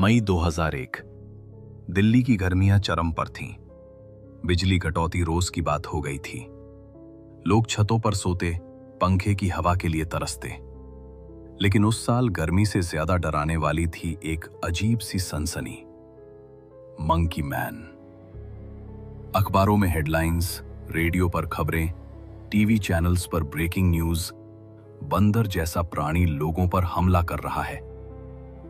मई 2001। दिल्ली की गर्मियां चरम पर थीं। बिजली कटौती रोज की बात हो गई थी। लोग छतों पर सोते, पंखे की हवा के लिए तरसते। लेकिन उस साल गर्मी से ज्यादा डराने वाली थी एक अजीब सी सनसनी, मंकी मैन। अखबारों में हेडलाइंस, रेडियो पर खबरें, टीवी चैनल्स पर ब्रेकिंग न्यूज। बंदर जैसा प्राणी लोगों पर हमला कर रहा है।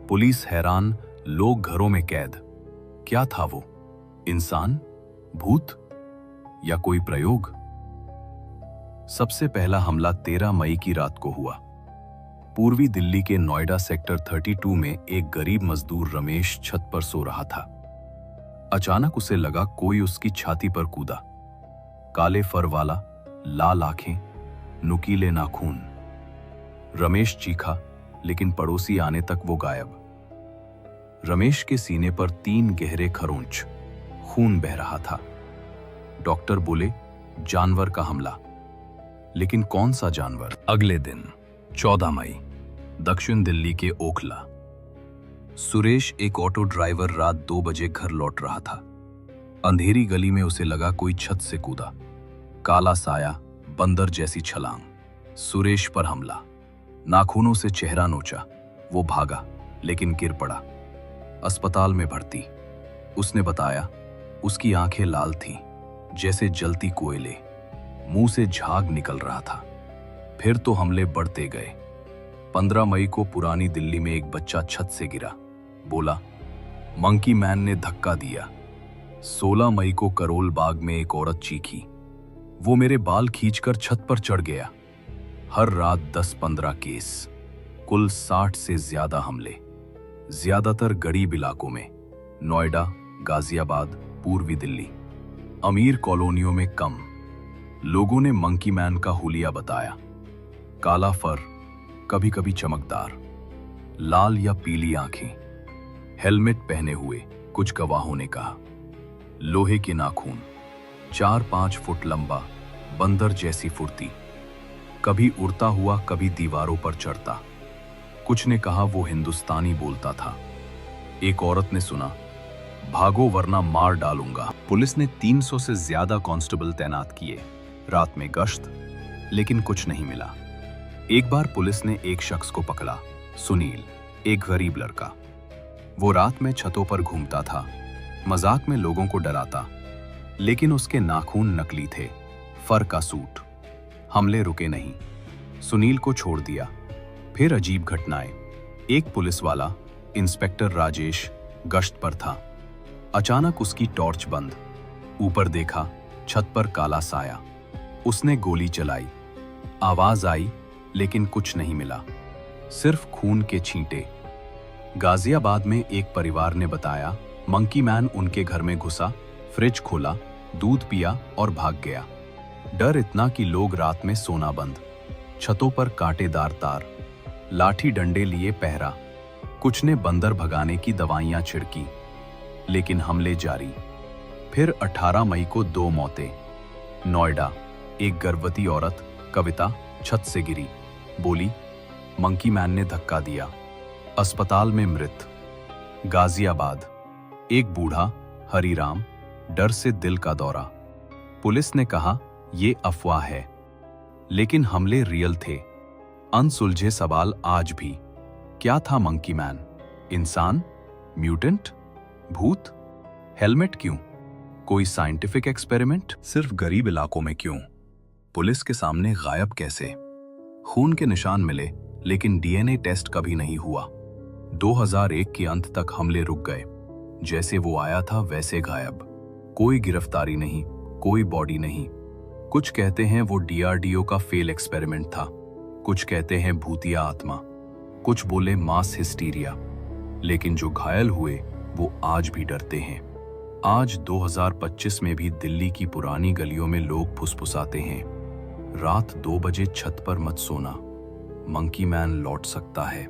पुलिस हैरान, लोग घरों में कैद। क्या था वो? इंसान, भूत या कोई प्रयोग? सबसे पहला हमला 13 मई की रात को हुआ। पूर्वी दिल्ली के नोएडा सेक्टर 32 में एक गरीब मजदूर रमेश छत पर सो रहा था। अचानक उसे लगा कोई उसकी छाती पर कूदा। काले फर वाला, लाल आंखें, नुकीले नाखून। रमेश चीखा, लेकिन पड़ोसी आने तक वो गायब। रमेश के सीने पर 3 गहरे खरोंच, खून बह रहा था। डॉक्टर बोले, जानवर का हमला। लेकिन कौन सा जानवर? अगले दिन 14 मई, दक्षिण दिल्ली के ओखला। सुरेश, एक ऑटो ड्राइवर, रात 2 बजे घर लौट रहा था। अंधेरी गली में उसे लगा कोई छत से कूदा। काला साया, बंदर जैसी छलांग। सुरेश पर हमला। नाखूनों से चेहरा नोचा। वो भागा, लेकिन गिर पड़ा। अस्पताल में भर्ती। उसने बताया, उसकी आंखें लाल थीं, जैसे जलती कोयले। मुंह से झाग निकल रहा था। फिर तो हमले बढ़ते गए। 15 मई को पुरानी दिल्ली में एक बच्चा छत से गिरा। बोला, मंकी मैन ने धक्का दिया। 16 मई को करोल बाग में एक औरत चीखी, वो मेरे बाल खींचकर छत पर चढ़ गया। हर रात 10-15 केस, कुल 60 से ज्यादा हमले, ज्यादातर गरीब इलाकों में, नोएडा, गाजियाबाद, पूर्वी दिल्ली। अमीर कॉलोनियों में कम। लोगों ने मंकी मैन का हुलिया बताया। काला फर, कभी कभी चमकदार, लाल या पीली आंखें, हेलमेट पहने हुए, कुछ गवाहों ने कहा। लोहे के नाखून, 4-5 फुट लंबा, बंदर जैसी फुर्ती। कभी उड़ता हुआ, कभी दीवारों पर चढ़ता। कुछ ने कहा वो हिंदुस्तानी बोलता था। एक औरत ने सुना, भागो वरना मार डालूंगा। पुलिस ने 300 से ज्यादा कांस्टेबल तैनात किए। रात में गश्त, लेकिन कुछ नहीं मिला। एक बार पुलिस ने एक शख्स को पकड़ा, सुनील, एक गरीब लड़का। वो रात में छतों पर घूमता था, मजाक में लोगों को डराता। लेकिन उसके नाखून नकली थे, फर का सूट। हमले रुके नहीं। सुनील को छोड़ दिया। फिर अजीब घटनाएं। एक पुलिस वाला, इंस्पेक्टर राजेश, गश्त पर था। अचानक उसकी टॉर्च बंद। ऊपर देखा, छत पर काला साया। उसने गोली चलाई। आवाज आई, लेकिन कुछ नहीं मिला, सिर्फ खून के छींटे। गाजियाबाद में एक परिवार ने बताया, मंकी मैन उनके घर में घुसा, फ्रिज खोला, दूध पिया और भाग गया। डर इतना कि लोग रात में सोना बंद। छतों पर कांटेदार तार, लाठी डंडे लिए पहरा। कुछ ने बंदर भगाने की दवाइयां छिड़की। लेकिन हमले जारी। फिर 18 मई को 2 मौतें। नोएडा, एक गर्भवती औरत, कविता, छत से गिरी। बोली, मंकी मैन ने धक्का दिया। अस्पताल में मृत। गाजियाबाद, एक बूढ़ा, हरिराम, डर से दिल का दौरा। पुलिस ने कहा, ये अफवाह है। लेकिन हमले रियल थे। अनसुलझे सवाल आज भी। क्या था मंकी मैन? इंसान? म्यूटेंट? भूत? हेलमेट क्यों? कोई साइंटिफिक एक्सपेरिमेंट? सिर्फ गरीब इलाकों में क्यों? पुलिस के सामने गायब कैसे? खून के निशान मिले, लेकिन डीएनए टेस्ट कभी नहीं हुआ। 2001 के अंत तक हमले रुक गए। जैसे वो आया था वैसे गायब। कोई गिरफ्तारी नहीं, कोई बॉडी नहीं। कुछ कहते हैं वो डीआरडीओ का फेल एक्सपेरिमेंट था। कुछ कहते हैं भूतिया आत्मा। कुछ बोले मास हिस्टीरिया। लेकिन जो घायल हुए वो आज भी डरते हैं। आज 2025 में भी दिल्ली की पुरानी गलियों में लोग फुसफुसाते हैं, रात 2 बजे छत पर मत सोना, मंकी मैन लौट सकता है।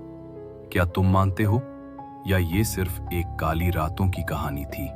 क्या तुम मानते हो, या ये सिर्फ एक काली रातों की कहानी थी?